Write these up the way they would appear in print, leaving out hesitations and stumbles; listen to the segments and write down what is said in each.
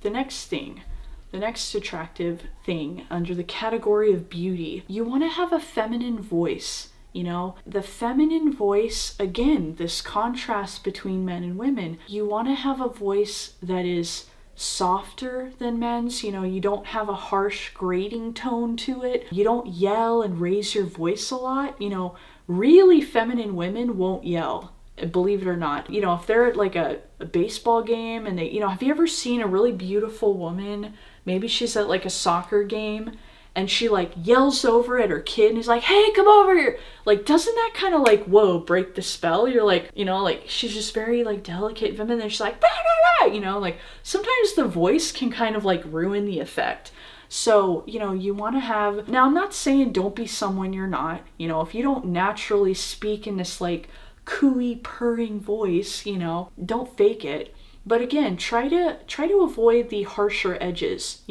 The next attractive thing under the category of beauty, you want to have a feminine voice. The feminine voice, again, this contrast between men and women, you want to have a voice that is softer than men's. You don't have a harsh grating tone to it. You don't yell and raise your voice a lot. Really feminine women won't yell, believe it or not. If they're at like a baseball game and they, have you ever seen a really beautiful woman, maybe she's at like a soccer game, and she like yells over at her kid and is like, hey, come over here. Like, doesn't that kind of like, whoa, break the spell? You're like, like she's just very like delicate, feminine, and she's like, bah, bah, bah, like sometimes the voice can kind of like ruin the effect. So, you want to have, now I'm not saying don't be someone you're not. If you don't naturally speak in this like cooey purring voice, don't fake it. But again, try to avoid the harsher edges,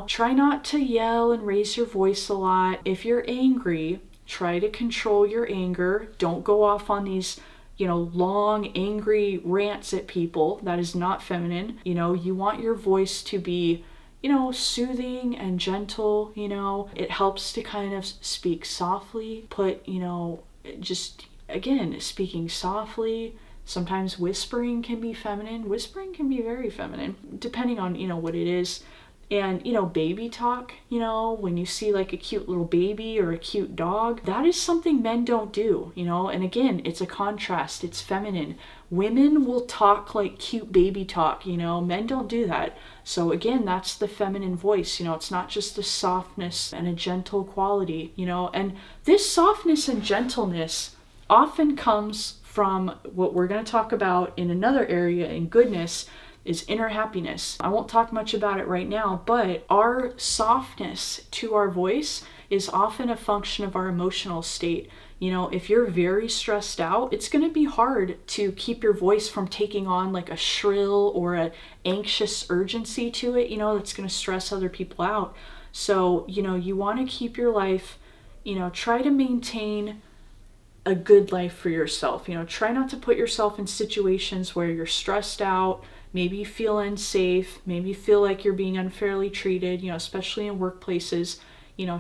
Try not to yell and raise your voice a lot. If you're angry, try to control your anger. Don't go off on these, long, angry rants at people. That is not feminine. You want your voice to be, soothing and gentle, It helps to kind of speak softly, just, again, speaking softly. Sometimes whispering can be feminine. Whispering can be very feminine, depending on, what it is. And, baby talk, when you see like a cute little baby or a cute dog, that is something men don't do, And again, it's a contrast. It's feminine. Women will talk like cute baby talk, Men don't do that. So again, that's the feminine voice, It's not just a softness and a gentle quality, And this softness and gentleness often comes from what we're going to talk about in another area in goodness is inner happiness. I won't talk much about it right now, but our softness to our voice is often a function of our emotional state. If you're very stressed out, it's going to be hard to keep your voice from taking on like a shrill or an anxious urgency to it, that's going to stress other people out. So, you want to keep your life, try to maintain a good life for yourself. Try not to put yourself in situations where you're stressed out, maybe you feel unsafe, maybe you feel like you're being unfairly treated, especially in workplaces.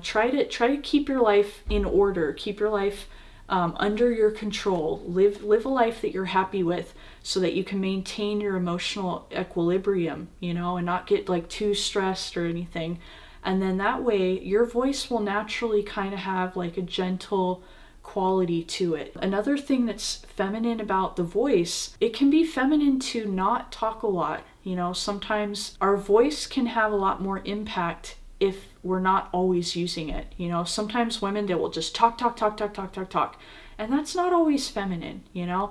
Try to keep your life in order, keep your life under your control, live a life that you're happy with so that you can maintain your emotional equilibrium, and not get like too stressed or anything. And then that way your voice will naturally kind of have like a gentle quality to it. Another thing that's feminine about the voice, it can be feminine to not talk a lot. Sometimes our voice can have a lot more impact if we're not always using it. Sometimes women, they will just talk. And that's not always feminine,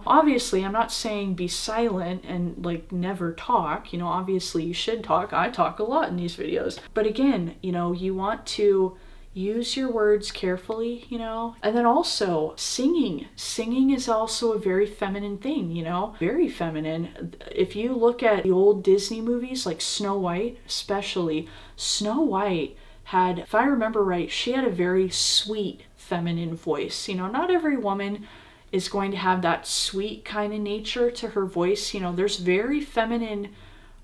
Obviously, I'm not saying be silent and like never talk. Obviously you should talk. I talk a lot in these videos. But again, you want to use your words carefully, And then also singing. Singing is also a very feminine thing, Very feminine. If you look at the old Disney movies, like Snow White, especially, Snow White had, if I remember right, she had a very sweet feminine voice. Not every woman is going to have that sweet kind of nature to her voice. There's very feminine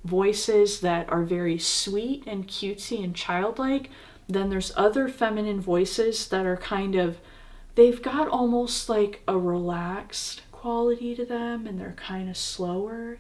voices that are very sweet and cutesy and childlike. Then there's other feminine voices that are they've got almost like a relaxed quality to them, and they're kind of slower,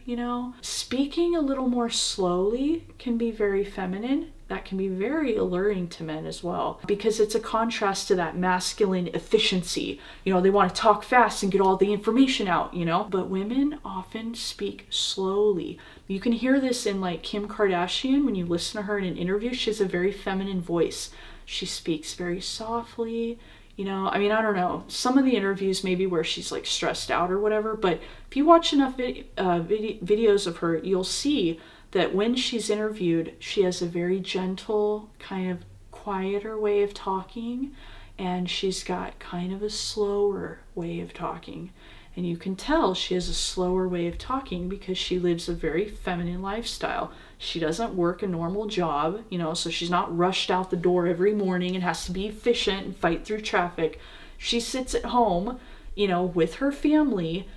Speaking a little more slowly can be very feminine. That can be very alluring to men as well, because it's a contrast to that masculine efficiency. They want to talk fast and get all the information out, But women often speak slowly. You can hear this in like Kim Kardashian. When you listen to her in an interview, she has a very feminine voice. She speaks very softly. I don't know. Some of the interviews maybe where she's like stressed out or whatever, but if you watch enough videos of her, you'll see that when she's interviewed, she has a very gentle, kind of quieter way of talking, and she's got kind of a slower way of talking. And you can tell she has a slower way of talking because she lives a very feminine lifestyle. She doesn't work a normal job, so she's not rushed out the door every morning and has to be efficient and fight through traffic. She sits at home, with her family,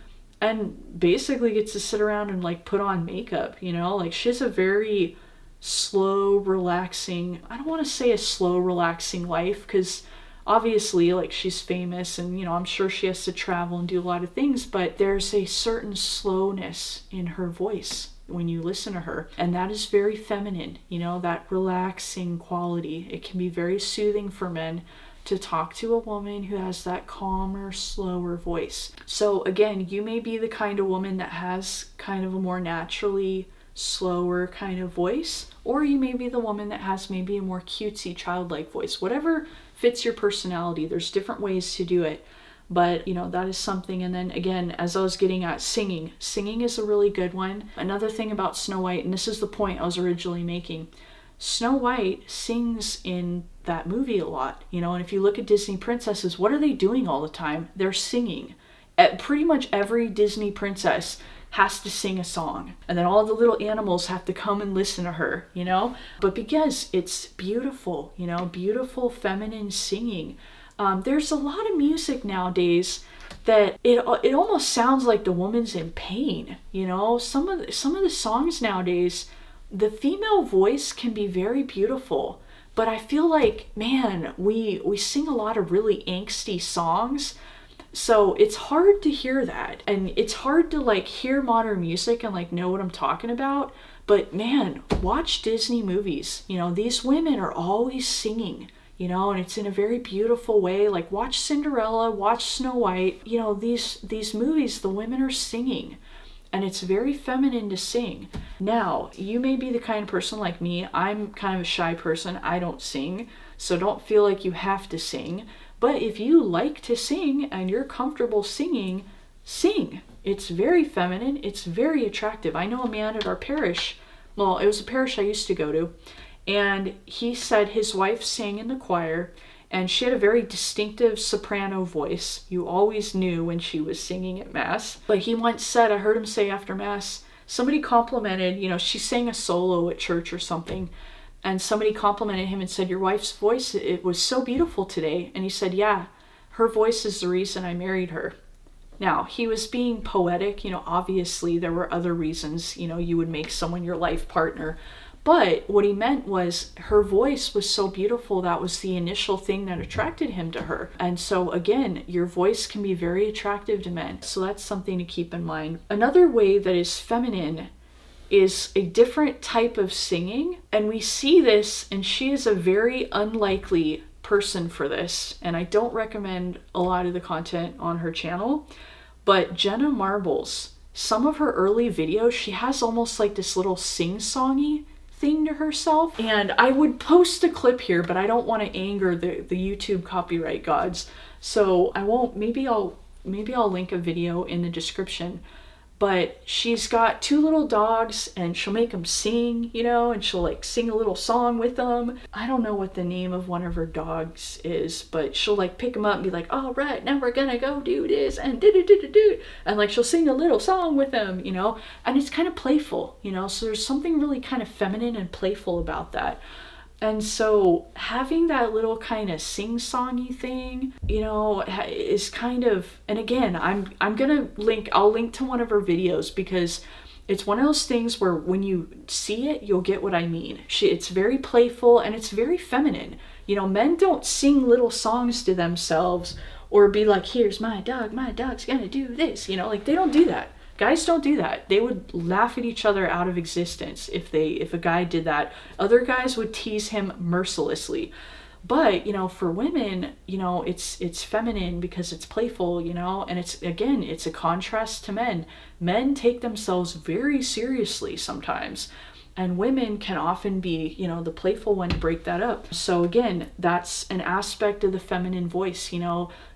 and basically gets to sit around and like put on makeup, like she has a very slow, relaxing, I don't want to say a slow, relaxing life, because obviously, like, she's famous and, I'm sure she has to travel and do a lot of things, but there's a certain slowness in her voice when you listen to her. And that is very feminine, that relaxing quality. It can be very soothing for men to talk to a woman who has that calmer, slower voice. So again, you may be the kind of woman that has kind of a more naturally slower kind of voice, or you may be the woman that has maybe a more cutesy, childlike voice. Whatever fits your personality. There's different ways to do it, but that is something. And then again, as I was getting at, singing is a really good one. Another thing about Snow White, and this is the point I was originally making, Snow White sings in that movie a lot, and if you look at Disney princesses, what are they doing all the time? They're singing. Pretty much every Disney princess has to sing a song, and then all the little animals have to come and listen to her, but because it's beautiful, beautiful feminine singing. There's a lot of music nowadays that it almost sounds like the woman's in pain. Some of the songs nowadays, the female voice can be very beautiful, but I feel like, man, we sing a lot of really angsty songs. So it's hard to hear that, and it's hard to hear modern music and know what I'm talking about. But man, watch Disney movies. These women are always singing, and it's in a very beautiful way. Watch Cinderella, watch Snow White. These movies, the women are singing, and it's very feminine to sing. Now, you may be the kind of person like me. I'm kind of a shy person. I don't sing, so don't feel like you have to sing. But if you like to sing and you're comfortable singing, sing. It's very feminine. It's very attractive. I know a man at our parish. Well, it was a parish I used to go to. And he said his wife sang in the choir, and she had a very distinctive soprano voice. You always knew when she was singing at Mass. But he once said, I heard him say after Mass, somebody complimented, she sang a solo at church or something. And somebody complimented him and said, your wife's voice, it was so beautiful today. And he said, yeah, her voice is the reason I married her. Now, he was being poetic. Obviously there were other reasons, you would make someone your life partner. But what he meant was her voice was so beautiful. That was the initial thing that attracted him to her. And so again, your voice can be very attractive to men. So that's something to keep in mind. Another way that is feminine is a different type of singing. And we see this, and she is a very unlikely person for this. And I don't recommend a lot of the content on her channel, but Jenna Marbles, some of her early videos, she has almost like this little sing-songy thing to herself. And I would post a clip here, but I don't want to anger the YouTube copyright gods. So I won't, maybe I'll link a video in the description. But she's got two little dogs, and she'll make them sing, and she'll sing a little song with them. I don't know what the name of one of her dogs is, but she'll pick them up and be like, all right, now we're gonna go do this and do. And she'll sing a little song with them, and it's kind of playful, so there's something really kind of feminine and playful about that. And so having that little kind of sing-songy thing, is kind of, and again, I'll link to one of her videos, because it's one of those things where when you see it, you'll get what I mean. It's very playful and it's very feminine. Men don't sing little songs to themselves or be like, here's my dog's gonna do this, they don't do that. Guys don't do that. They would laugh at each other out of existence if a guy did that. Other guys would tease him mercilessly. But, for women, it's feminine because it's playful, and it's a contrast to men. Men take themselves very seriously sometimes. And women can often be, the playful one to break that up. So again, that's an aspect of the feminine voice,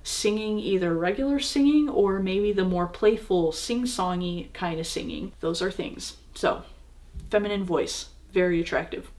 singing, either regular singing or maybe the more playful sing-songy kind of singing. Those are things. So, feminine voice, very attractive.